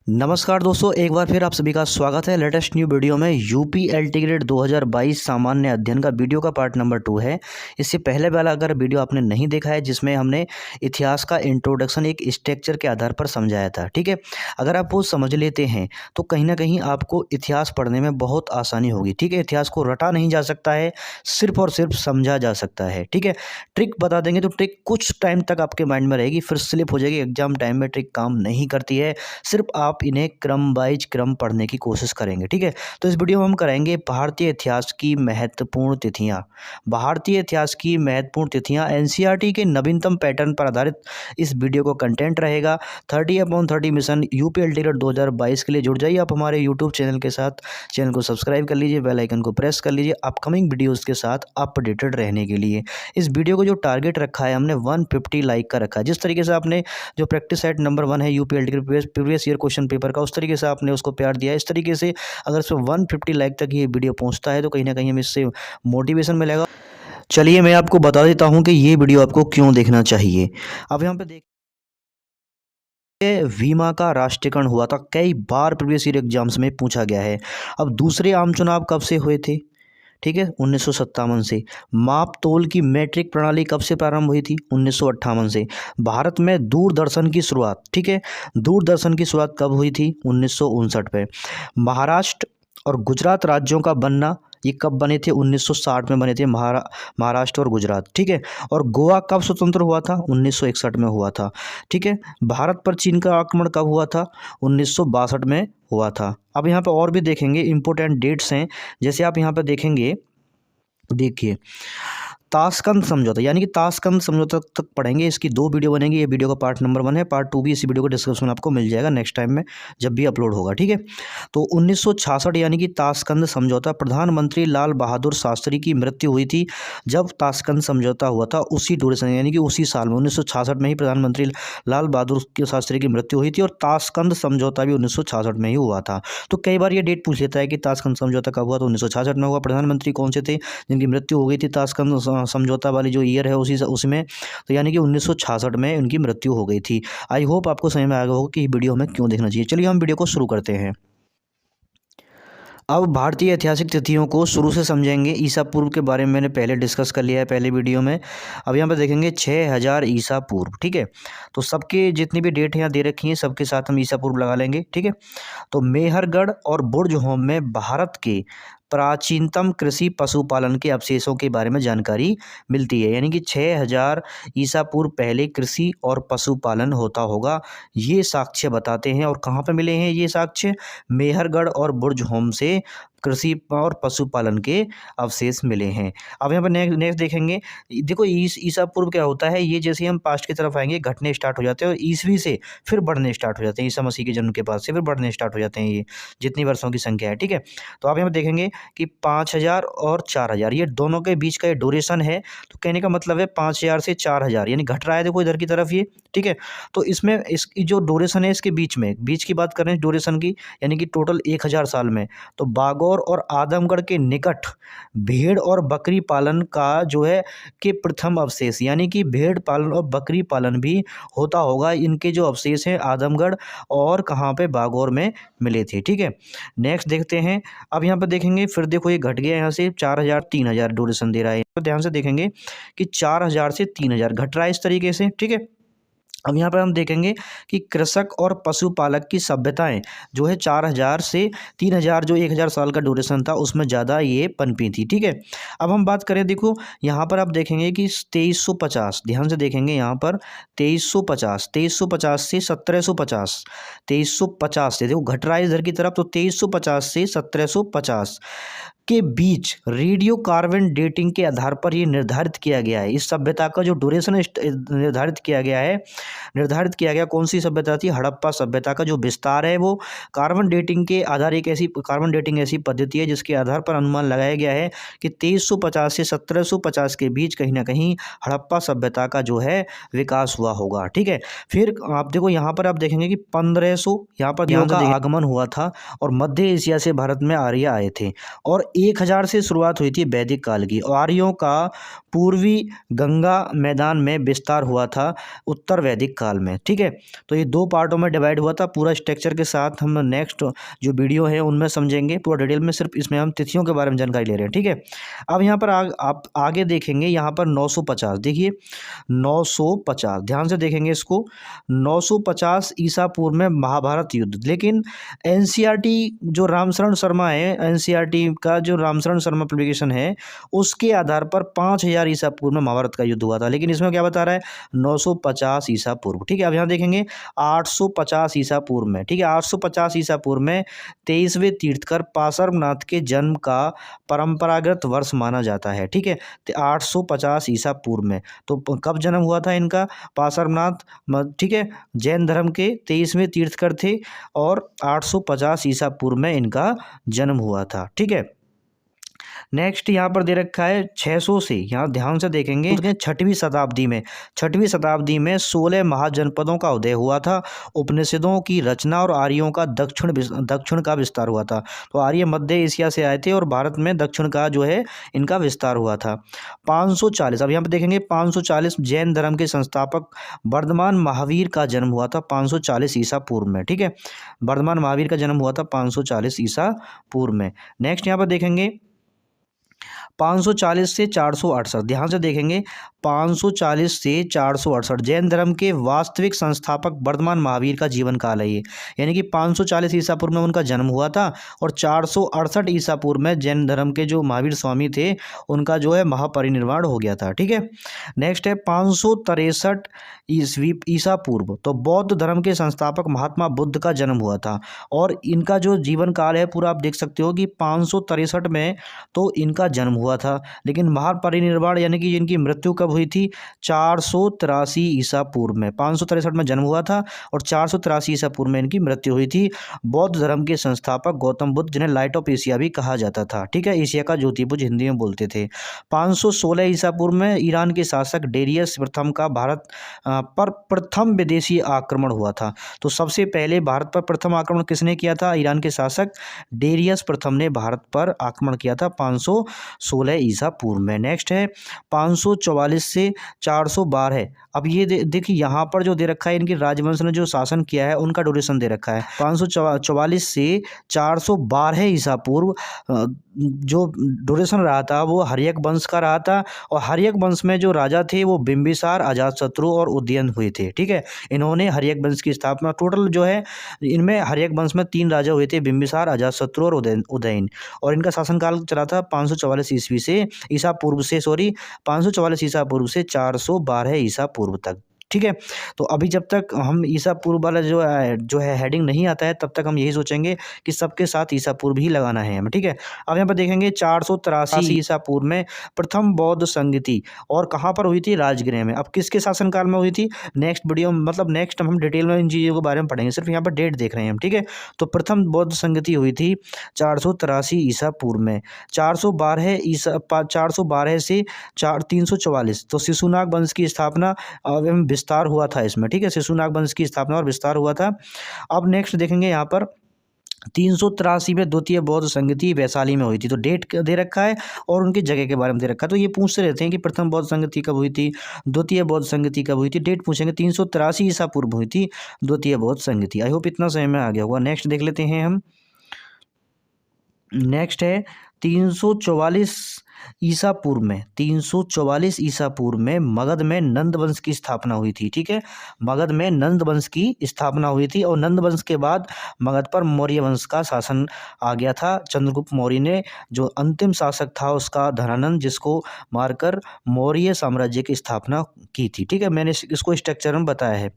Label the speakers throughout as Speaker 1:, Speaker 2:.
Speaker 1: नमस्कार दोस्तों, एक बार फिर आप सभी का स्वागत है लेटेस्ट न्यू वीडियो में। यूपी एलटी ग्रेड 2022 सामान्य अध्ययन का वीडियो का पार्ट नंबर 2 है। इससे पहले वाला अगर वीडियो आपने नहीं देखा है, जिसमें हमने इतिहास का इंट्रोडक्शन एक स्ट्रक्चर के आधार पर समझाया था, ठीक है। अगर आप वो समझ लेते हैं तो कहीं ना कहीं आपको इतिहास पढ़ने में बहुत आसानी होगी, ठीक है। इतिहास को रटा नहीं जा सकता है, सिर्फ और सिर्फ समझा जा सकता है, ठीक है। ट्रिक बता देंगे तो ट्रिक कुछ टाइम तक आपके माइंड में रहेगी, फिर स्लिप हो जाएगी। एग्जाम टाइम में ट्रिक काम नहीं करती है, सिर्फ आप इन्हें क्रम वाइज क्रम पढ़ने की कोशिश करेंगे, ठीक है। तो इस वीडियो में हम करेंगे भारतीय इतिहास की महत्वपूर्ण तिथियां। भारतीय इतिहास की महत्वपूर्ण तिथियां एनसीईआरटी के नवीनतम पैटर्न पर आधारित इस वीडियो को कंटेंट रहेगा। 30/30 मिशन यूपीएलटी 2022 के लिए जुड़ जाइए आप हमारे यूट्यूब चैनल के साथ। चैनल को सब्सक्राइब कर लीजिए, बेल आइकन को प्रेस कर लीजिए अपकमिंग वीडियोज़ के साथ अपडेटेड रहने के लिए। इस वीडियो को जो टारगेट रखा है हमने 150 लाइक का रखा है। जिस तरीके से आपने जो प्रैक्टिस सेट नंबर 1 है यूपीएलटी के प्रीवियस ईयर क्वेश्चन पेपर का, उस तरीके से आपने उसको प्यार दिया है। इस तरीके से अगर इस पर 150 लाइक तक ये वीडियो पहुंचता है तो कहीं ना कहीं हमें इससे मोटिवेशन मिलेगा। चलिए मैं आपको बता देता हूं कि ये वीडियो आपको क्यों देखना चाहिए। अब यहाँ पे देखिए, वीमा का राष्ट्रीयकरण हुआ था, कई बार प्रीवियस ईयर एग्जाम्स में पूछा गया है। अब दूसरे आम चुनाव कब से हुए थे, ठीक है, 1957 से। माप तोल की मैट्रिक प्रणाली कब से प्रारंभ हुई थी, 1958 से। भारत में दूरदर्शन की शुरुआत, ठीक है, दूरदर्शन की शुरुआत कब हुई थी, 1959 पे। महाराष्ट्र और गुजरात राज्यों का बनना, ये कब बने थे, 1960 में बने थे महाराष्ट्र और गुजरात, ठीक है। और गोवा कब स्वतंत्र हुआ था, 1961 में हुआ था, ठीक है। भारत पर चीन का आक्रमण कब हुआ था, 1962 में हुआ था। अब यहाँ पे और भी देखेंगे इंपॉर्टेंट डेट्स हैं। जैसे आप यहाँ पे देखेंगे, देखिए ताशकंद समझौता, यानी कि ताशकंद समझौता तक पढ़ेंगे। इसकी 2 वीडियो बनेंगी। ये वीडियो का पार्ट नंबर 1 है, पार्ट 2 भी इसी वीडियो को डिस्क्रिप्शन में आपको मिल जाएगा नेक्स्ट टाइम में जब भी अपलोड होगा, ठीक है। तो 1966 यानी कि ताशकंद समझौता, प्रधानमंत्री लाल बहादुर शास्त्री की मृत्यु हुई थी जब ताशकंद समझौता हुआ था। उसी ड्यूरेशन यानी कि उसी साल में 1966 में ही प्रधानमंत्री लाल बहादुर शास्त्री की मृत्यु हुई थी, और ताशकंद समझौता भी 1966 में ही हुआ था। तो कई बार ये डेट पूछ लेता है कि ताशकंद समझौता कब हुआ, तो 1966 में हुआ। प्रधानमंत्री कौन से थे जिनकी मृत्यु हो गई थी ताशकंद समझौता वाली जो ईयर है उसमें, तो यानी कि 1966 में उनकी मृत्यु हो गई थी। आई होप आपको समझ में आ गया होगा कि वीडियो हमें क्यों देखना चाहिए। चलिए हम वीडियो को शुरू करते हैं। अब भारतीय ऐतिहासिक तिथियों को शुरू से समझेंगे। ईसा पूर्व के बारे में मैंने पहले डिस्कस कर लिया है पहले वीडियो में। अब यहाँ पर देखेंगे 6000 ईसा पूर्व, ठीक है। तो सबके जितनी भी डेट यहाँ दे रखी हैं सबके साथ हम ईसा पूर्व लगा लेंगे, ठीक है। तो मेहरगढ़ और बुर्ज होम में भारत के प्राचीनतम कृषि पशुपालन के अवशेषों के बारे में जानकारी मिलती है, यानी कि 6000 ईसा पूर्व पहले कृषि और पशुपालन होता होगा, ये साक्ष्य बताते हैं। और कहाँ पे मिले हैं ये साक्ष्य, मेहरगढ़ और बुर्ज होम से कृषि और पशुपालन के अवशेष मिले हैं। अब यहाँ पर नेक्स्ट देखेंगे। देखो ईसा पूर्व क्या होता है, ये जैसे हम पास्ट की तरफ आएंगे घटने स्टार्ट हो जाते हैं, और ईसवी से फिर बढ़ने स्टार्ट हो जाते हैं। ईसा मसीह के जन्म के बाद से फिर बढ़ने स्टार्ट हो जाते हैं ये जितनी वर्षों की संख्या है, ठीक है। तो आप यहाँ पर देखेंगे कि 5000 और 4000 ये दोनों के बीच का ये ड्यूरेशन है। तो कहने का मतलब है 5000 से 4000 यानी घट रहा है, देखो इधर की तरफ ये, ठीक है। तो इसमें इसकी जो ड्यूरेशन है इसके बीच की बात करें ड्यूरेशन की, यानी कि टोटल 1000 साल में। तो बागौर और आदमगढ़ के निकट भेड़ और बकरी पालन का जो है कि प्रथम अवशेष, यानी कि भेड़ पालन और बकरी पालन भी होता होगा। इनके जो अवशेष हैं आदमगढ़ और कहाँ पे, बागौर में मिले थे, ठीक है। नेक्स्ट देखते हैं। अब यहाँ पर देखेंगे फिर देखो ये घट गया यहाँ से 4000 3000 ड्यूरेशन दे रहा है। तो ध्यान से देखेंगे कि 4000 से 3000 घट रहा है इस तरीके से, ठीक है। अब यहाँ पर हम देखेंगे कि कृषक और पशुपालक की सभ्यताएं जो है 4000 से 3000 जो 1000 साल का ड्यूरेशन था उसमें ज़्यादा ये पनपी थी, ठीक है। अब हम बात करें, देखो यहाँ पर आप देखेंगे कि 2350, ध्यान से देखेंगे यहाँ पर 2350 से 1750, 2350 से देखो घट रहा है इधर की तरफ, तो 2350 से 1750 के बीच रेडियो कार्बन डेटिंग के आधार पर ये निर्धारित किया गया है। इस सभ्यता का जो ड्यूरेशन निर्धारित किया गया है, निर्धारित किया गया कौन सी सभ्यता थी, हड़प्पा सभ्यता का जो विस्तार है वो कार्बन डेटिंग के आधार कार्बन डेटिंग ऐसी पद्धति है जिसके आधार पर अनुमान लगाया गया है कि 2350 से 1750 के बीच कहीं ना कहीं हड़प्पा सभ्यता का जो है विकास हुआ होगा, ठीक है। फिर आप देखो यहाँ पर आप देखेंगे कि 1500 यहाँ पर का आगमन हुआ था और मध्य एशिया से भारत में आर्य आए थे, और और 1000 से शुरुआत हुई थी वैदिक काल की। आर्यों का पूर्वी गंगा मैदान में विस्तार हुआ था उत्तर वैदिक काल में, ठीक है। तो ये 2 पार्टों में डिवाइड हुआ था। पूरा स्ट्रक्चर के साथ हम नेक्स्ट जो वीडियो है उनमें समझेंगे पूरा डिटेल में, सिर्फ इसमें हम तिथियों के बारे में जानकारी ले रहे हैं, ठीक है। अब यहाँ पर आप आगे देखेंगे, यहाँ पर 950, देखिए 950 ध्यान से देखेंगे इसको। 950 ईसा पूर्व में महाभारत युद्ध। लेकिन एनसीईआरटी जो रामशरण शर्मा है, एनसीईआरटी का जो रामशरण शर्मा पब्लिकेशन है, उसके आधार पर 5000 ईसा पूर्व में महाभारत का युद्ध हुआ था। लेकिन इसमें क्या बता रहा है, 950 ईसा पूर्व, ठीक है। अब यहाँ देखेंगे 850 ईसा पूर्व में, ठीक है, 850 ईसा पूर्व में 23वें तीर्थकर पार्श्वनाथ के जन्म का परंपरागत वर्ष माना जाता है, ठीक है। तो 850 ईसा पूर्व में, तो कब जन्म हुआ था इनका, पार्श्वनाथ, ठीक है, जैन धर्म के 23वें तीर्थकर थे और 850 ईसा पूर्व में इनका जन्म हुआ था, ठीक है। नेक्स्ट यहाँ पर दे रखा है 600 से, यहाँ ध्यान से देखेंगे, 6वीं शताब्दी में, 6वीं शताब्दी में 16 महाजनपदों का उदय हुआ था। उपनिषदों की रचना और आर्यों का दक्षिण का विस्तार हुआ था। तो आर्य मध्य एशिया से आए थे और भारत में दक्षिण का जो है इनका विस्तार हुआ था। 540, अब यहाँ पर देखेंगे 540 जैन धर्म के संस्थापक वर्धमान महावीर का जन्म हुआ था 540 ईसा पूर्व में, ठीक है। वर्धमान महावीर का जन्म हुआ था 540 ईसा पूर्व में। नेक्स्ट यहाँ पर देखेंगे 540 से 468, ध्यान से देखेंगे 540 से 468 जैन धर्म के वास्तविक संस्थापक वर्धमान महावीर का जीवन काल है ये। यानी कि 540 ईसा पूर्व में उनका जन्म हुआ था और 468 ईसा पूर्व में जैन धर्म के जो महावीर स्वामी थे उनका जो है महापरिनिर्वाण हो गया था, ठीक है। नेक्स्ट है 563 ईसा पूर्व, तो बौद्ध धर्म के संस्थापक महात्मा बुद्ध का जन्म हुआ था और इनका जो जीवन काल है पूरा आप देख सकते हो कि 563 में तो इनका जन्म हुआ था। लेकिन महापरिनिर्वाण यानी कि इनकी मृत्यु कब हुई थी, 483 ईसा पूर्व में। 563 में जन्म हुआ था और 483 ईसा पूर्व में इनकी मृत्यु हुई थी। बौद्ध धर्म के संस्थापक गौतम बुद्ध, जिन्हें लाइट ऑफ एशिया भी कहा जाता था, ठीक है, एशिया का ज्योतिपुंज हिंदी में बोलते थे। 516 ईसा पूर्व में ईरान के शासक डेरियस प्रथम का भारत पर प्रथम विदेशी आक्रमण हुआ था। तो सबसे पहले भारत पर प्रथम आक्रमण किसने किया था, ईरान के शासक डेरियस प्रथम ने भारत पर आक्रमण किया था 516 ईसा पूर्व में। नेक्स्ट है 544 से 412। अब ये देखिए यहाँ पर जो दे रखा है, इनकी राजवंश ने जो शासन किया है उनका ड्यूरेशन दे रखा है 544 से 412 ईसा पूर्व। जो ड्यूरेशन रहा था वो हर्यक वंश का रहा था और हर्यक वंश में जो राजा थे वो बिंबिसार, अजातशत्रु और उदयन हुए थे, ठीक है। इन्होंने हर्यक वंश की स्थापना, टोटल जो है इनमें हर्यक वंश में 3 राजा हुए थे, बिंबिसार, अजातशत्रु और उदयन, और इनका शासनकाल चला था 544 ईस्वी से ईसा पूर्व से 544 ईसा पूर्व से 412 ईसा पूर्व तक, ठीक है। तो अभी जब तक हम ईसा पूर्व वाला जो है हेडिंग नहीं आता है तब तक हम यही सोचेंगे कि सबके साथ ईसा पूर्व ही लगाना है हमें, ठीक है। अब यहाँ पर देखेंगे 483 ईसा पूर्व में प्रथम बौद्ध संगति, और कहाँ पर हुई थी, राजगृह में। अब किसके शासनकाल में हुई थी, नेक्स्ट वीडियो मतलब नेक्स्ट हम डिटेल में इन चीज़ों के बारे में पढ़ेंगे, सिर्फ यहाँ पर डेट देख रहे हैं हम, ठीक है। तो प्रथम बौद्ध संगति हुई थी 483 ईसा पूर्व में। 412 से 344 तो शिशुनाग वंश की स्थापना एवं विस्तार हुआ था इसमें, ठीक है। शिशुनाग वंश की स्थापना और विस्तार हुआ था। अब नेक्स्ट देखेंगे यहाँ पर 383 में द्वितीय बौद्ध संगति वैशाली में हुई थी। तो डेट दे रखा है और उनकी जगह के बारे में दे रखा है। तो ये पूछते रहते हैं कि प्रथम बौद्ध संगति कब हुई थी, द्वितीय बौद्ध संगति कब हुई थी, डेट पूछेंगे। 383 ईसा पूर्व हुई थी द्वितीय बौद्ध संगति। आई होप इतना समय में आ गया होगा। नेक्स्ट देख लेते हैं हम। नेक्स्ट है 344 ईसा पूर्व में, 344 ईसा पूर्व में मगध में नंद वंश की स्थापना हुई थी, ठीक है। मगध में नंद वंश की स्थापना हुई थी और नंद वंश के बाद मगध पर मौर्य वंश का शासन आ गया था। चंद्रगुप्त मौर्य ने जो अंतिम शासक था उसका धनानंद, जिसको मारकर मौर्य साम्राज्य की स्थापना की थी, ठीक है। मैंने इसको स्ट्रक्चर में बताया है।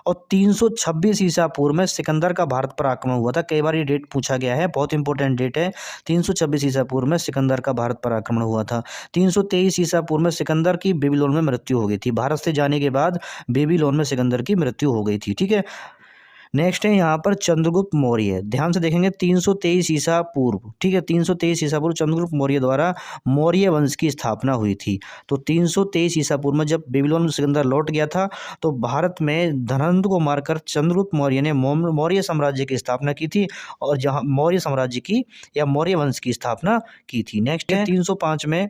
Speaker 1: और 326 ईसा पूर्व में सिकंदर का भारत पर आक्रमण हुआ था। कई बार ये डेट पूछा गया है, बहुत इंपॉर्टेंट डेट है। 326 ईसा पूर्व में सिकंदर का भारत पर आक्रमण हुआ था। 323 ईसा पूर्व में सिकंदर की बेबीलोन में मृत्यु हो गई थी। भारत से जाने के बाद बेबीलोन में सिकंदर की मृत्यु हो गई थी, ठीक है। नेक्स्ट है यहाँ पर चंद्रगुप्त मौर्य, ध्यान से देखेंगे 323 ईसा पूर्व, ठीक है 323 ईसा पूर्व चंद्रगुप्त मौर्य द्वारा मौर्य वंश की स्थापना हुई थी। तो 323 ईसा पूर्व में जब बेबीलोन सिकंदर लौट गया था तो भारत में धनंजय को मारकर चंद्रगुप्त मौर्य ने मौर्य साम्राज्य की स्थापना की थी और जहाँ मौर्य साम्राज्य की या मौर्य वंश की स्थापना की थी। नेक्स्ट है 305 में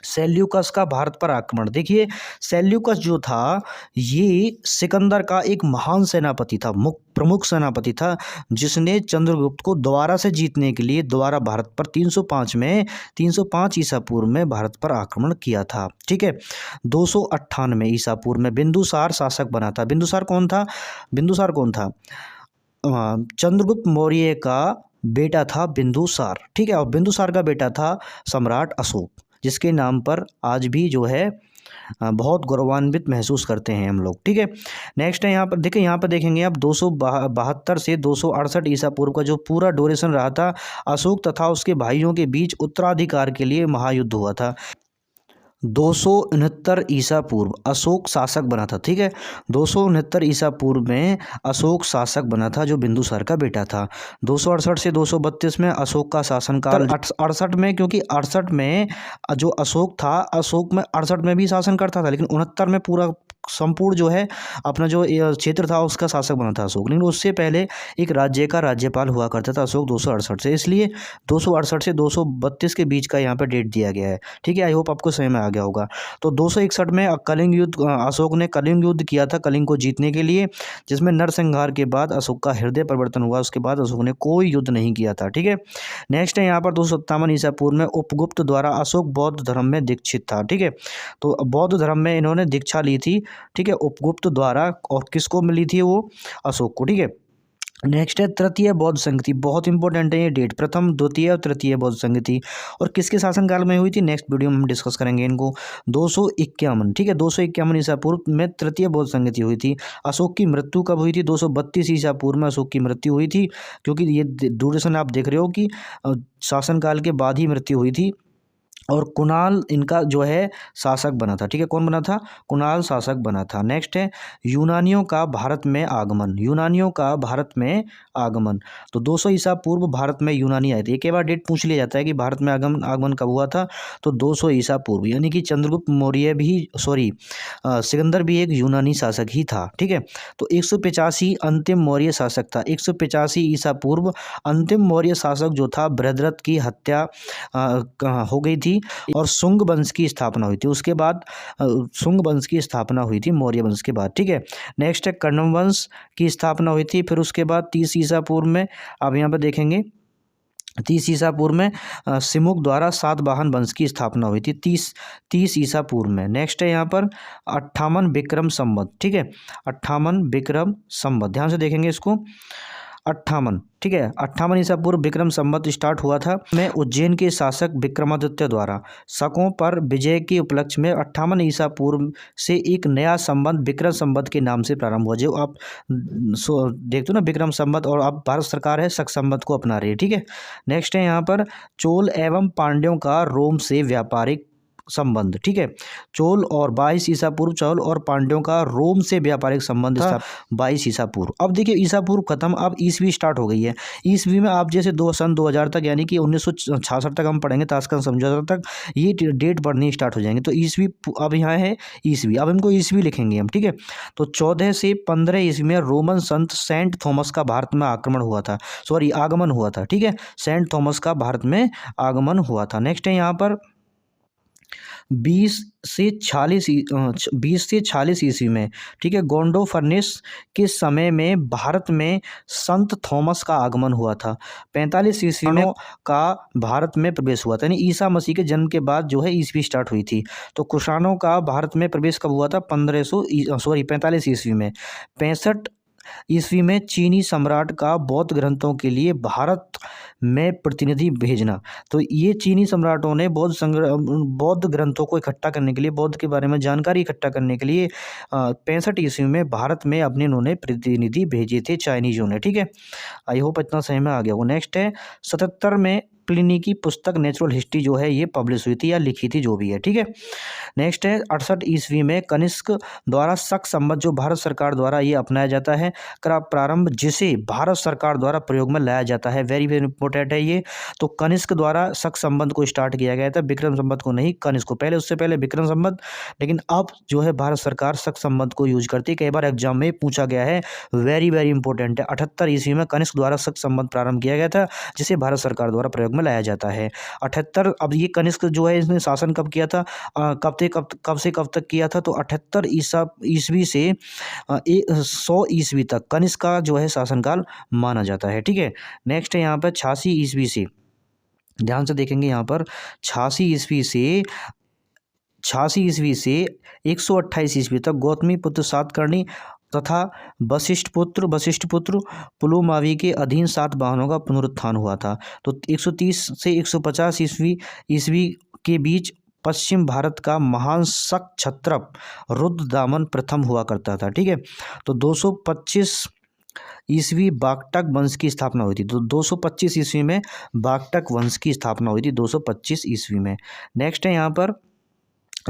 Speaker 1: सेल्यूकस का भारत पर आक्रमण। देखिए सेल्यूकस जो था ये सिकंदर का एक महान सेनापति था, प्रमुख सेनापति था, जिसने चंद्रगुप्त को दोबारा से जीतने के लिए दोबारा भारत पर 305 ईसा पूर्व में भारत पर आक्रमण किया था। ठीक है 298 ईसा पूर्व में बिंदुसार शासक बना था। बिंदुसार कौन था? चंद्रगुप्त मौर्य का बेटा था बिंदुसार। ठीक है और बिंदुसार का बेटा था सम्राट अशोक, जिसके नाम पर आज भी जो है बहुत गौरवान्वित महसूस करते हैं हम लोग। ठीक है नेक्स्ट है यहाँ पर देखिए, यहाँ पर देखेंगे आप 272 से 268 ईसा पूर्व का जो पूरा ड्यूरेशन रहा था, अशोक तथा उसके भाइयों के बीच उत्तराधिकार के लिए महायुद्ध हुआ था। 269 ईसा पूर्व अशोक शासक बना था। ठीक है 269 ईसा पूर्व में अशोक शासक बना था जो बिंदुसार का बेटा था। 268 से 232 में अशोक का शासनकाल। 68 में, क्योंकि 68 में जो अशोक था, अशोक में 68 में भी शासन करता था, लेकिन 69 में पूरा संपूर्ण जो है अपना जो क्षेत्र था उसका शासक बना था अशोक। लेकिन उससे पहले एक राज्य का राज्यपाल हुआ करता था अशोक 268 से, इसलिए 268 से 232 के बीच का यहाँ पर डेट दिया गया है। ठीक है आई होप आपको समझ में आ गया होगा। तो 261 में कलिंग युद्ध, अशोक ने कलिंग युद्ध किया था कलिंग को जीतने के लिए, जिसमें नरसंहार के बाद अशोक का हृदय परिवर्तन हुआ। उसके बाद अशोक ने कोई युद्ध नहीं किया था। ठीक है नेक्स्ट है यहाँ पर 257 ईसा पूर्व में उपगुप्त द्वारा अशोक बौद्ध धर्म में दीक्षित था। ठीक है तो बौद्ध धर्म में इन्होंने दीक्षा ली थी। ठीक है उपगुप्त द्वारा, और किसको मिली थी? वो अशोक को। ठीक है नेक्स्ट है तृतीय बौद्ध संगति, बहुत इंपॉर्टेंट है ये डेट, प्रथम द्वितीय और तृतीय बौद्ध संगति, और किसके शासनकाल में हुई थी? नेक्स्ट वीडियो में हम डिस्कस करेंगे इनको। 251, ठीक है 251 ईसा पूर्व में तृतीय बौद्ध संगति हुई थी। अशोक की मृत्यु कब हुई थी? 232 ईसा पूर्व में अशोक की मृत्यु हुई थी, क्योंकि ये ड्यूरेशन आप देख रहे हो कि शासनकाल के बाद ही मृत्यु हुई थी। और कुणाल इनका जो है शासक बना था। ठीक है कौन बना था? कुणाल शासक बना था। नेक्स्ट है यूनानियों का भारत में आगमन। यूनानियों का भारत में आगमन, तो 200 ईसा पूर्व भारत में यूनानी आए थे। एक बार डेट पूछ लिया जाता है कि भारत में आगमन कब हुआ था, तो 200 ईसा पूर्व, यानी कि चंद्रगुप्त मौर्य भी सिकंदर भी एक यूनानी शासक ही था। ठीक है तो 185 अंतिम मौर्य शासक था। 185 ईसा पूर्व अंतिम मौर्य शासक जो था बृहद्रथ की हत्या हो गई थी और शुंग वंश की स्थापना हुई थी। उसके बाद शुंग वंश की स्थापना हुई थी मौर्य वंश के बाद। ठीक है नेक्स्ट है कण्व वंश की स्थापना हुई थी। फिर उसके बाद 30 ईसा पूर्व में, अब यहाँ पर देखेंगे 30 ईसा पूर्व में सिमुक द्वारा सातवाहन वंश की स्थापना हुई थी 30 ईसा पूर्व में। नेक्स्ट है यहाँ पर 58 विक्रम संवत। ठीक है 58 विक्रम संवत, ध्यान से देखेंगे इसको 58। ठीक है 58 ईसा पूर्व विक्रम संवत स्टार्ट हुआ था में उज्जैन के शासक विक्रमादित्य द्वारा शकों पर विजय के उपलक्ष्य में 58 ईसा पूर्व से एक नया संवत विक्रम संवत के नाम से प्रारंभ हुआ। जो आप देखते हो ना विक्रम संवत, और अब भारत सरकार है शक संवत को अपना रही है। ठीक है नेक्स्ट है यहाँ पर चोल एवं पांड्यों का रोम से व्यापारिक संबंध। ठीक है चोल और 22 ईसा पूर्व चोल और पांड्यों का रोम से व्यापारिक संबंध था 22 ईसा पूर्व। अब देखिए ईसा पूर्व खत्म, अब ईसवी स्टार्ट हो गई है। ईसवी में आप जैसे सन 2000 तक, यानी कि 1966 तक हम पढ़ेंगे, ताशकंद समझौता तक ये डेट पढ़नी स्टार्ट हो जाएंगे। तो ईसवी अब यहाँ है ईसवी, अब इनको ईसवी लिखेंगे हम। ठीक है तो 14 से 15 ईसवी में रोमन संत सेंट थॉमस का भारत में आगमन हुआ था। ठीक है सेंट थॉमस का भारत में आगमन हुआ था। नेक्स्ट है यहाँ पर 20 से 46 ईस्वी में, ठीक है गोंडो फर्निस के समय में भारत में संत थॉमस का आगमन हुआ था। 45 ईस्वी में का भारत में प्रवेश हुआ था, यानी ईसा मसीह के जन्म के बाद जो है ईस्वी स्टार्ट हुई थी। तो कुषाणों का भारत में प्रवेश कब हुआ था? 45 ईस्वी में। 65 ईस्वी में चीनी सम्राट का बौद्ध ग्रंथों के लिए भारत में प्रतिनिधि भेजना। तो ये चीनी सम्राटों ने बौद्ध ग्रंथों को इकट्ठा करने के लिए, बौद्ध के बारे में जानकारी इकट्ठा करने के लिए 65 ईस्वी में भारत में अपने उन्होंने प्रतिनिधि भेजे थे चाइनीजों ने। ठीक है आई होप इतना सही में आ गया वो। नेक्स्ट है 77 में प्लिनी की पुस्तक नेचुरल हिस्ट्री जो है ये पब्लिश हुई थी या लिखी थी, जो भी है, ठीक है। नेक्स्ट है 68 ईस्वी में कनिष्क द्वारा शक संबंध जो भारत सरकार द्वारा ये अपनाया जाता है का प्रारंभ, जिसे भारत सरकार द्वारा प्रयोग में लाया जाता है। वेरी वेरी इंपॉर्टेंट है ये। तो कनिष्क द्वारा शक संबंध को स्टार्ट किया गया था, विक्रम संबंध को नहीं, कनिष्क को। पहले उससे पहले विक्रम संबंध, लेकिन अब जो है भारत सरकार शक संबंध को यूज करती है। कई बार एग्जाम में पूछा गया है, वेरी वेरी इंपॉर्टेंट है। 78 ईस्वी में कनिष्क द्वारा शक संबंध प्रारंभ किया गया था, जिसे भारत सरकार द्वारा प्रयोग में लाया जाता है। 78। अब ये कनिष्क जो है इसने शासन कब किया था, कब से कब तक किया था, तो 78 ईस्वी से 100 ईस्वी तक कनिष्क का जो है शासनकाल माना जाता है, ठीक है। नेक्स्ट है यहाँ पर 86 ईस्वी से, ध्यान से देखेंगे यहाँ पर 86 ईस्वी से 128 ईस्वी तक गौतमी पुत्र सातकर्णी तथा वशिष्ठ पुत्र पुलुमावी के अधीन सातवाहनों का पुनरुत्थान हुआ था। तो 130 से 150 ईस्वी के बीच पश्चिम भारत का महान शक क्षत्रप रुद्रदामन प्रथम हुआ करता था, ठीक है। तो 225 ईस्वी बागटक वंश की स्थापना हुई थी। तो 225 ईस्वी में बागटक वंश की स्थापना हुई थी, 225 ईस्वी में। नेक्स्ट है यहाँ पर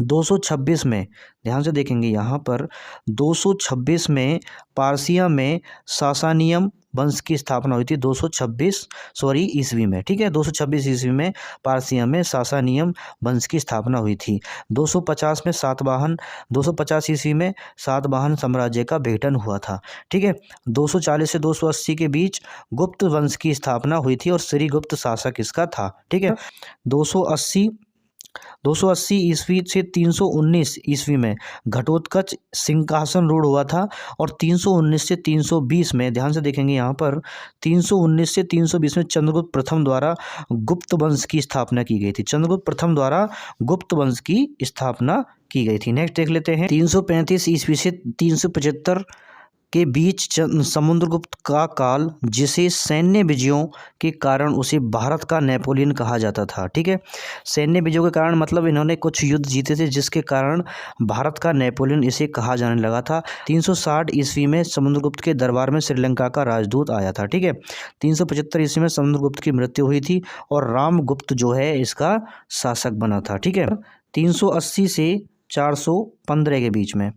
Speaker 1: 226 में, ध्यान से देखेंगे यहाँ पर 226 में पारसिया में सासानियम वंश की स्थापना हुई थी, 226 ईस्वी में, ठीक है। 226 ईस्वी में पारसिया में सासानियम वंश की स्थापना हुई थी। 250 में 250 ईस्वी में सातवाहन साम्राज्य का विघटन हुआ था, ठीक है। 240 से 280 के बीच गुप्त वंश की स्थापना हुई थी और श्रीगुप्त शासक इसका था, ठीक है। 280 ईस्वी से 319 ईस्वी में घटोत्कच सिंहासन रूढ़ हुआ था और 319 से 320 में, ध्यान से देखेंगे यहाँ पर 319 से 320 में चंद्रगुप्त प्रथम द्वारा गुप्त वंश की स्थापना की गई थी। चंद्रगुप्त प्रथम द्वारा गुप्त वंश की स्थापना की गई थी। नेक्स्ट देख लेते हैं 335 ईस्वी से 375 के बीच समुद्रगुप्त का काल, जिसे सैन्य विजयों के कारण उसे भारत का नेपोलियन कहा जाता था, ठीक है। सैन्य विजयों के कारण मतलब इन्होंने कुछ युद्ध जीते थे, जिसके कारण भारत का नेपोलियन इसे कहा जाने लगा था। 360 ईस्वी में समुद्रगुप्त के दरबार में श्रीलंका का राजदूत आया था, ठीक है। 375 ईस्वी में समुद्रगुप्त की मृत्यु हुई थी और रामगुप्त जो है इसका शासक बना था, ठीक है। 380 से 415 के बीच में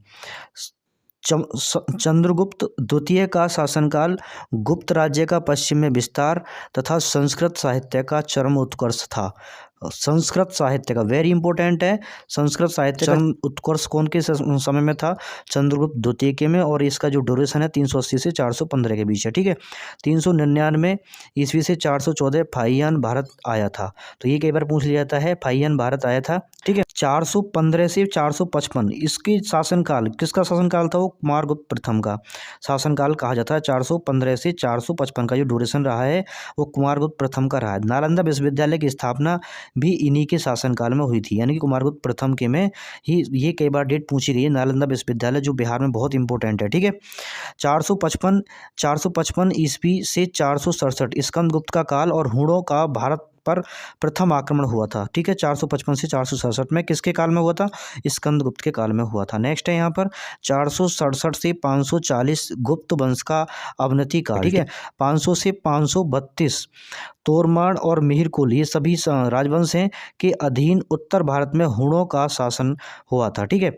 Speaker 1: चंद्रगुप्त द्वितीय का शासनकाल गुप्त राज्य का पश्चिम में विस्तार तथा संस्कृत साहित्य का चरम उत्कर्ष था। संस्कृत साहित्य का वेरी इंपॉर्टेंट है। संस्कृत साहित्य का उत्कर्ष कौन के समय में था, चंद्रगुप्त द्वितीय के में, और इसका जो ड्यूरेशन है 380 से 415 के बीच है, ठीक है। 399 ईस्वी से 414 फाहियान भारत आया था। तो ये कई बार पूछ लिया जाता है, फाहियान भारत आया था, ठीक है। 415 से 455 इसके शासनकाल, किसका शासनकाल था, वो कुमारगुप्त प्रथम का शासनकाल कहा जाता है। 415 से 455 का जो ड्यूरेशन रहा है वो कुमारगुप्त प्रथम का रहा है। नालंदा विश्वविद्यालय की स्थापना भी इन्हीं के शासनकाल में हुई थी, यानी कि कुमारगुप्त प्रथम के में ही ये कई बार डेट पूछी गई है। नालंदा विश्वविद्यालय जो बिहार में बहुत इंपॉर्टेंट है, ठीक है। 455 ईस्वी से 467 स्कंदगुप्त का काल और हुणों का भारत पर प्रथम आक्रमण हुआ था, ठीक है। 455 से 467 में किसके काल में हुआ था, स्कंदगुप्त के काल में हुआ था। नेक्स्ट है यहाँ पर 467 से 540 गुप्त वंश का अवनति काल, ठीक है। 500 से 532 तोरमाड़ और मिहिरकुल ये सभी राजवंश हैं के अधीन उत्तर भारत में हुणों का शासन हुआ था, ठीक है।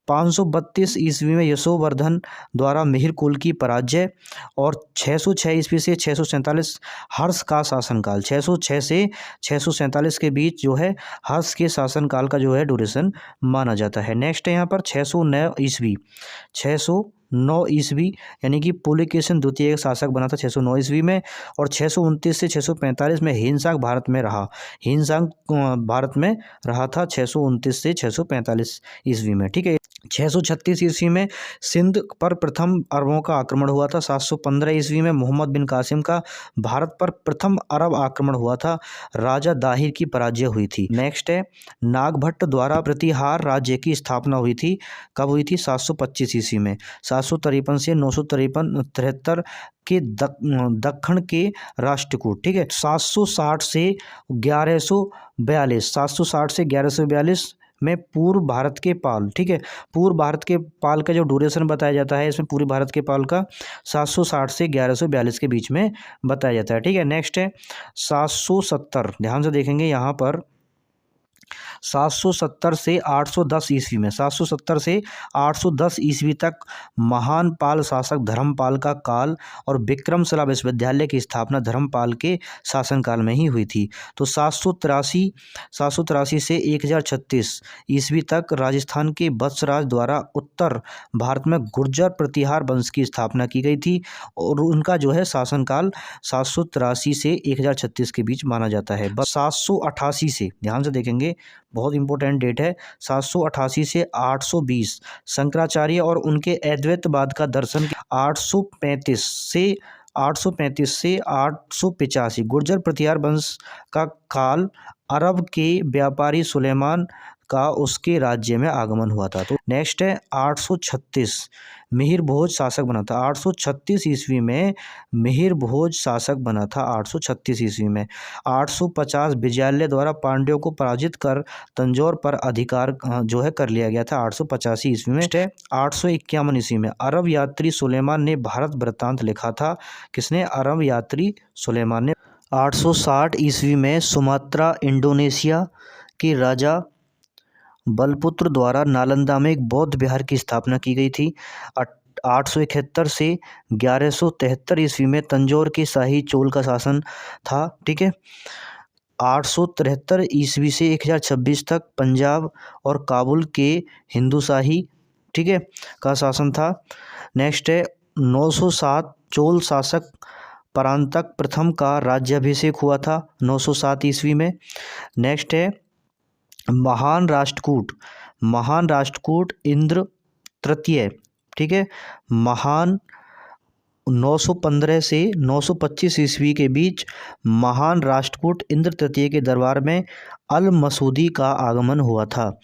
Speaker 1: 532 ईस्वी में यशोवर्धन द्वारा मिहिरकुल की पराजय और 606 ईस्वी से 647 हर्ष का शासनकाल, 606 से 647 के बीच जो है हर्ष के शासनकाल का जो है ड्यूरेशन माना जाता है। नेक्स्ट है यहाँ पर 609 ईस्वी यानी कि पुलकेशिन द्वितीय शासक बना था 609 ईस्वी में, और 629 से 645 में हिंसाक भारत में रहा था 629 से 645 ईस्वी में, ठीक है। 636 ईस्वी में सिंध पर प्रथम अरबों का आक्रमण हुआ था। 715 ईस्वी में मोहम्मद बिन कासिम का भारत पर प्रथम अरब आक्रमण हुआ था, राजा दाहिर की पराजय हुई थी। नेक्स्ट है नागभट्ट द्वारा प्रतिहार राज्य की स्थापना हुई थी, कब हुई थी, 725 ईस्वी में। 753 से 953 के दक्षिण के राष्ट्रकूट, ठीक है। 760 से 1142 में पूर्व भारत के पाल, ठीक है, पूर्व भारत के पाल का जो ड्यूरेशन बताया जाता है इसमें पूर्व भारत के पाल का 760 से 1142 के बीच में बताया जाता है, ठीक है। नेक्स्ट है 770, ध्यान से देखेंगे यहाँ पर 770 से 810 ईस्वी में, 770 से 810 ईस्वी तक महान पाल शासक धर्मपाल का काल और विक्रमशिला विश्वविद्यालय की स्थापना धर्मपाल के शासनकाल में ही हुई थी। तो 783 से 1036 ईस्वी तक राजस्थान के वत्सराज द्वारा उत्तर भारत में गुर्जर प्रतिहार वंश की स्थापना की गई थी और उनका जो है शासनकाल 783 से 1036 के बीच माना जाता है। 788 से, ध्यान से देखेंगे बहुत इंपॉर्टेंट डेट है, 788 से 820 शंकराचार्य और उनके अद्वैतवाद का दर्शन, 835 से 885 गुर्जर प्रतिहार वंश का काल, अरब के व्यापारी सुलेमान का उसके राज्य में आगमन हुआ था। तो नेक्स्ट है 836 मिहिर भोज शासक बना था, 836 ईस्वी में मिहिर भोज शासक बना था, 836 ईस्वी में। 850 विजयालय द्वारा पांड्यों को पराजित कर तंजौर पर अधिकार जो है कर लिया गया था, 885 ईस्वी में। 851 ईस्वी में अरब यात्री सुलेमान ने भारत वृत्तांत लिखा था, किसने? अरब यात्री सुलेमान ने। 860 ईस्वी में सुमात्रा इंडोनेशिया के राजा बलपुत्र द्वारा नालंदा में एक बौद्ध विहार की स्थापना की गई थी। 871 से 1173 ईस्वी में तंजौर के शाही चोल का शासन था, ठीक है। 873 ईस्वी से 1026 तक पंजाब और काबुल के हिंदू शाही, ठीक है, का शासन था। नेक्स्ट है 907 चोल शासक परांतक प्रथम का राज्याभिषेक हुआ था 907 ईस्वी में। नेक्स्ट है महान राष्ट्रकूट इंद्र तृतीय, ठीक है, महान 915 से 925 ईस्वी के बीच महान राष्ट्रकूट इंद्र तृतीय के दरबार में अल मसूदी का आगमन हुआ था।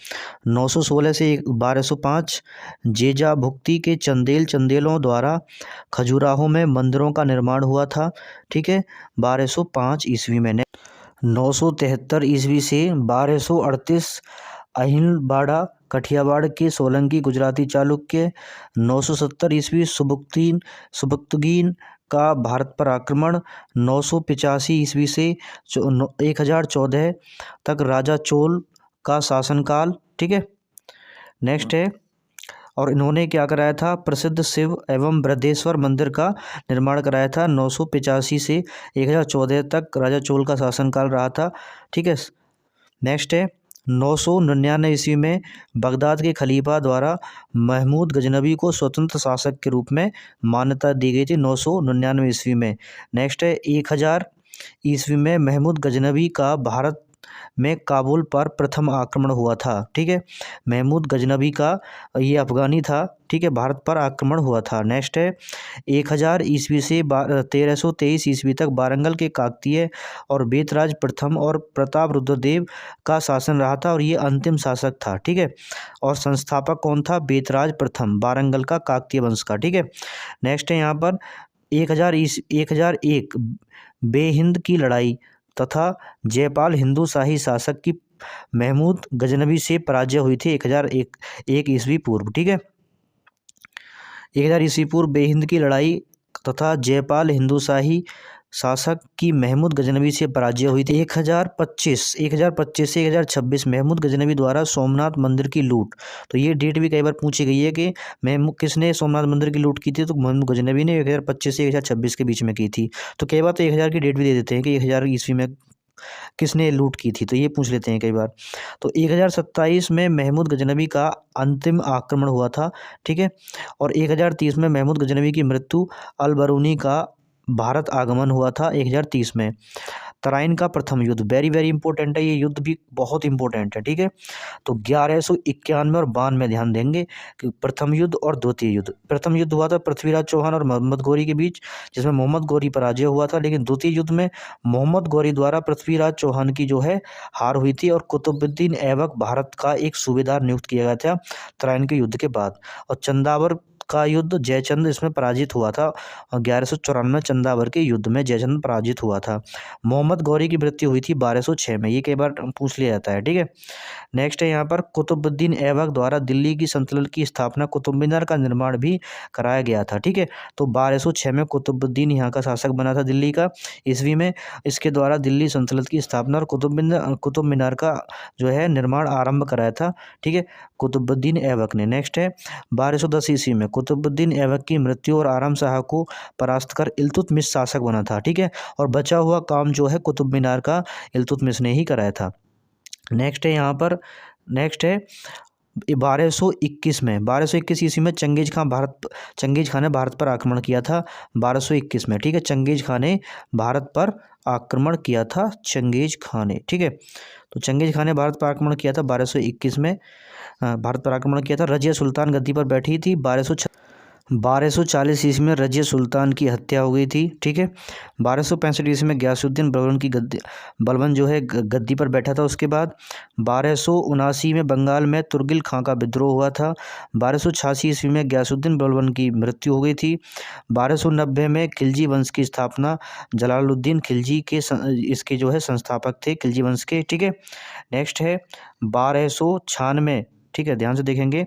Speaker 1: 916 से 1205 जेजा भुक्ति के चंदेलों द्वारा खजुराहो में मंदिरों का निर्माण हुआ था, ठीक है, 1205 ईस्वी में। 973 ईस्वी से 1238 अहिलबाड़ा कठियावाड़ के सोलंकी गुजराती चालुक्य। 970 ईस्वी सुबुक्तगीन का भारत पर आक्रमण। 985 ईस्वी से 1014 तक राजा चोल का शासनकाल, ठीक है। नेक्स्ट है, और इन्होंने क्या कराया था? प्रसिद्ध शिव एवं बृहदेश्वर मंदिर का निर्माण कराया था। 985 से 1014 तक राजा चोल का शासनकाल रहा था, ठीक है। नेक्स्ट है 999 ईस्वी में बगदाद के खलीफा द्वारा महमूद गजनबी को स्वतंत्र शासक के रूप में मान्यता दी गई थी 999 ईस्वी में। नेक्स्ट है 1000 ईस्वी में महमूद गजनबी का भारत में काबुल पर प्रथम आक्रमण हुआ था, ठीक है। महमूद गजनबी का ये अफगानी था, ठीक है, भारत पर आक्रमण हुआ था। नेक्स्ट है 1000 ईस्वी से 1323 ईस्वी तक वारंगल के काकतीय और बेतराज प्रथम और प्रताप रुद्रदेव का शासन रहा था और ये अंतिम शासक था, ठीक है। और संस्थापक कौन था? बेतराज प्रथम, वारंगल का काकतीय वंश का, ठीक है। नेक्स्ट है यहाँ पर 1001 बेहिंद की लड़ाई तथा जयपाल हिंदू शाही शासक की महमूद गजनबी से पराजय हुई थी 1001 ईस्वी पूर्व, ठीक है। 1000 ईस्वी पूर्व बेहिंद की लड़ाई तथा जयपाल हिंदू शाही शासक की महमूद गजनबी से पराजय हुई थी। 1025 से 1026 महमूद गजनबी द्वारा सोमनाथ मंदिर की लूट। तो ये डेट भी कई बार पूछी गई है कि किसने सोमनाथ मंदिर की लूट की थी? तो महमूद गजनबी ने 1025 से 1026 के बीच में की थी। तो कई बार तो 1000 की डेट भी दे देते हैं कि 1000 ईस्वी में किसने लूट की थी, तो ये पूछ लेते हैं कई बार। तो 1027 में महमूद गजनबी का अंतिम आक्रमण हुआ था, ठीक है। और 1030 में महमूद गजनबी की मृत्यु, अल बरूनी का भारत आगमन हुआ था 1030 में। तराइन का प्रथम युद्ध वेरी वेरी इंपॉर्टेंट है, ये युद्ध भी बहुत इंपॉर्टेंट है, ठीक है। तो 1191 और 92 में ध्यान देंगे कि प्रथम युद्ध और द्वितीय युद्ध। प्रथम युद्ध हुआ था पृथ्वीराज चौहान और मोहम्मद गौरी के बीच, जिसमें मोहम्मद गौरी पराजय हुआ था, लेकिन द्वितीय युद्ध में मोहम्मद गौरी द्वारा पृथ्वीराज चौहान की जो है हार हुई थी और कुतुबुद्दीन ऐबक भारत का एक सूबेदार नियुक्त किया गया था तराइन के युद्ध के बाद। और चंदावर का युद्ध जयचंद इसमें पराजित हुआ था और 1194 चंदावर के युद्ध में जयचंद पराजित हुआ था। मोहम्मद गौरी की मृत्यु हुई थी 1206 में, ये कई बार पूछ लिया जाता है, ठीक है। नेक्स्ट है यहाँ पर कुतुबुद्दीन ऐबक द्वारा दिल्ली की सल्तनत की स्थापना, कुतुब मीनार का निर्माण भी कराया गया था, ठीक है। तो 1206 में कुतुबुद्दीन यहाँ का शासक बना था दिल्ली का ईस्वी में। इसके द्वारा दिल्ली सल्तनत की स्थापना और कुतुब मीनार का जो है निर्माण आरंभ कराया था, ठीक है, कुतुबुद्दीन ऐबक ने। नेक्स्ट है 1210 ईस्वी में कुतुबुद्दीन ऐबक की मृत्यु और आराम शाह को परास्त कर इल्तुतमिश शासक बना था, ठीक है। और बचा हुआ काम जो है कुतुब मीनार का इल्तुतमिश ने ही कराया था। नेक्स्ट है यहाँ पर, नेक्स्ट है 1221 में, 1221 ईस्वी में चंगेज खान ने भारत पर आक्रमण किया था 1221 में, ठीक है। चंगेज खान ने भारत पर आक्रमण किया था, चंगेज खान ने, ठीक है। तो चंगेज खान ने भारत पर आक्रमण किया था 1221 में, भारत पर आक्रमण किया था। रजिया सुल्तान गद्दी पर बैठी थी 1240 ईस्वी में रजिया सुल्तान की हत्या हो गई थी, ठीक है। 1265 ईस्वी में गयासुद्दीन बलबन जो है गद्दी पर बैठा था। उसके बाद 1279 में बंगाल में तुर्गिल खां का विद्रोह हुआ था। 1286 ईस्वी में गयासुद्दीन बलबन की मृत्यु हो गई थी। 1290 में खिलजी वंश की स्थापना, जलालुद्दीन खिलजी के इसके जो है संस्थापक थे खिलजी वंश के, ठीक है। नेक्स्ट है 1296, ठीक है, ध्यान से देखेंगे।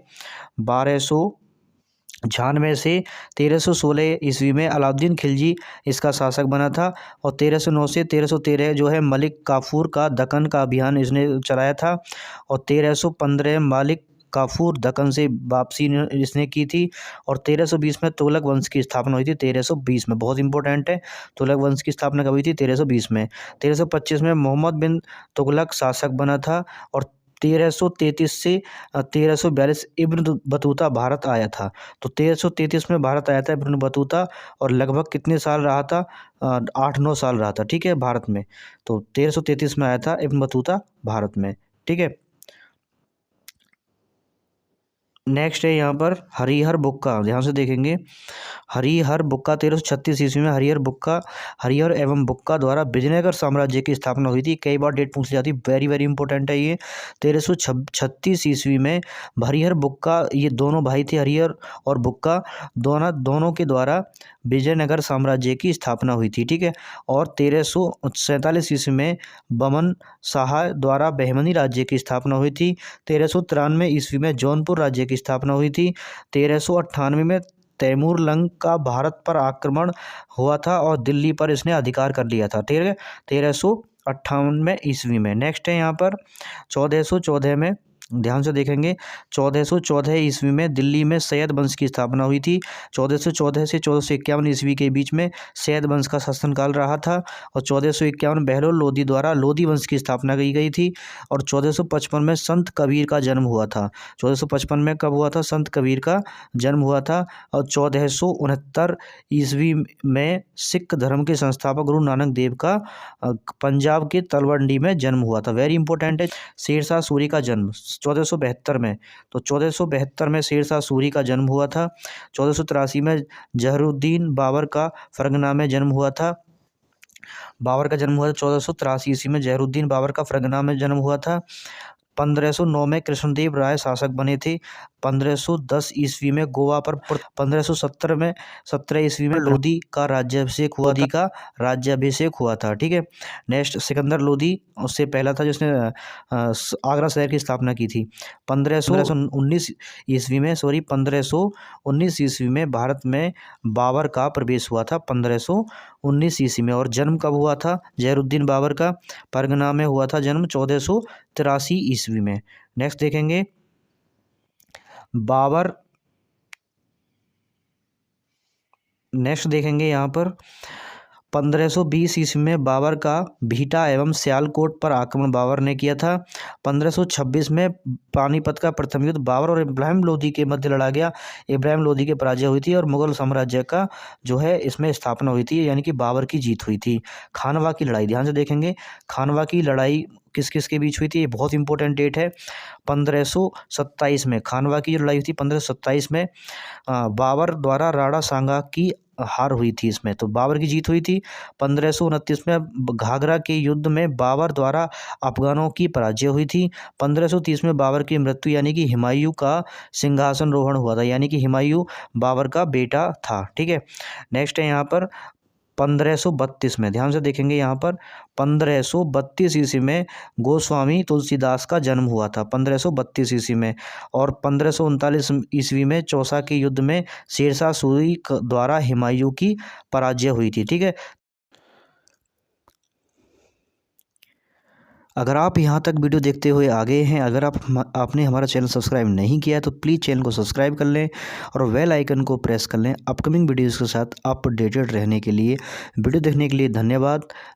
Speaker 1: 1296 से 1316 ईस्वी में अलाउद्दीन खिलजी इसका शासक बना था। और 1309 से 1313 जो है मलिक काफूर का दक्कन का अभियान इसने चलाया था। और 1315 मलिक काफूर दक्कन से वापसी इसने की थी। और 1320 में तुगलक वंश की स्थापना हुई थी, 1320 में, बहुत इंपॉर्टेंट है। तुगलक वंश की स्थापना कब हुई थी? 1320 में। 1325 में मोहम्मद बिन तुगलक शासक बना था। और 1333 से 1342 इब्न बतूता भारत आया था। तो 1333 में भारत आया था इब्न बतूता, और लगभग कितने साल रहा था? 8-9 साल रहा था, ठीक है, भारत में। तो 1333 में आया था इब्न बतूता भारत में, ठीक है। नेक्स्ट है यहाँ पर हरिहर बुक्का, ध्यान से देखेंगे। हरिहर बुक्का 1336 ईस्वी में हरिहर एवं बुक्का द्वारा विजयनगर साम्राज्य की स्थापना हुई थी। कई बार डेट पूछ ली जाती, वेरी वेरी इंपॉर्टेंट है ये। 1336 ईस्वी में हरिहर बुक्का, ये दोनों भाई थे, हरिहर और बुक्का, दोनों के द्वारा विजयनगर साम्राज्य की स्थापना हुई थी, ठीक है। और 1347 ईस्वी में बमन शाह द्वारा बहमनी राज्य की स्थापना हुई थी। 1393 ईस्वी में जौनपुर राज्य की स्थापना हुई थी। 1398 में तैमूर लंग का भारत पर आक्रमण हुआ था और दिल्ली पर इसने अधिकार कर लिया था, ठीक है, 1398 ईस्वी में। नेक्स्ट है यहाँ पर 1414 में, ध्यान से देखेंगे। 1414 ईस्वी में दिल्ली में सैयद वंश की स्थापना हुई थी। 1414 से 1451 ईस्वी के बीच में सैयद वंश का शासनकाल रहा था। और 1451 बहलोल लोधी द्वारा लोधी वंश की स्थापना की गई थी। और 1455 में संत कबीर का जन्म हुआ था। 1455 में कब हुआ था? संत कबीर का जन्म हुआ था। और 1469 ईस्वी में सिख धर्म के संस्थापक गुरु नानक देव का पंजाब के तलवंडी में जन्म हुआ था। वेरी इंपॉर्टेंट है। शेरशाह सूरी का जन्म 1472 में, तो 1472 में शेरशाह सूरी का जन्म हुआ था। 1483 में जहरुद्दीन बाबर का फरगना में जन्म हुआ था। 1483 ईस्वी में जहरुद्दीन बाबर का फरगना में जन्म हुआ था। 1509 में कृष्णदेव राय शासक बने थे। 1510 ईस्वी में गोवा पर 17 ईस्वी में लोधी का राज्याभिषेक हुआ था, ठीक है। नेक्स्ट सिकंदर लोधी उससे पहला था जिसने आगरा शहर की स्थापना की थी। 1519 ईस्वी में भारत में बाबर का प्रवेश हुआ था, 1519 ईस्वी में। और जन्म कब हुआ था जहरुद्दीन बाबर का? परगना में हुआ था जन्म 1483 ईस्वी में। नेक्स्ट देखेंगे यहाँ पर 1520 ईस्वी में बाबर का भीटा एवं सियालकोट पर आक्रमण बाबर ने किया था। 1526 में पानीपत का प्रथम युद्ध बाबर और इब्राहिम लोदी के मध्य लड़ा गया। इब्राहिम लोदी की पराजय हुई थी और मुगल साम्राज्य का जो है इसमें स्थापना हुई थी, यानी कि बाबर की जीत हुई थी। खानवा की लड़ाई, ध्यान से देखेंगे। खानवा की लड़ाई किस किस के बीच हुई थी, ये बहुत इंपॉर्टेंट डेट है। 1527 में खानवा की जो लड़ाई हुई थी 1527 में, बाबर द्वारा राणा सांगा की हार हुई थी इसमें, तो बाबर की जीत हुई थी। 1529 में घाघरा के युद्ध में बाबर द्वारा अफगानों की पराजय हुई थी। 1530 में बाबर की मृत्यु यानी कि हुमायूं का सिंहासन रोहण हुआ था, यानी कि हुमायूं बाबर का बेटा था। ठीक है, नेक्स्ट है यहाँ पर 1532 में, ध्यान से देखेंगे यहाँ पर 1532 ईस्वी में गोस्वामी तुलसीदास का जन्म हुआ था, 1532 ईस्वी में। और 1539 ईस्वी में चौसा के युद्ध में शेरशाह सूरी द्वारा हुमायूं की पराजय हुई थी। ठीक है, अगर आप यहाँ तक वीडियो देखते हुए आ गए हैं, अगर आपने हमारा चैनल सब्सक्राइब नहीं किया है तो प्लीज़ चैनल को सब्सक्राइब कर लें और बेल आइकन को प्रेस कर लें अपकमिंग वीडियोज़ के साथ अपडेटेड रहने के लिए। वीडियो देखने के लिए धन्यवाद।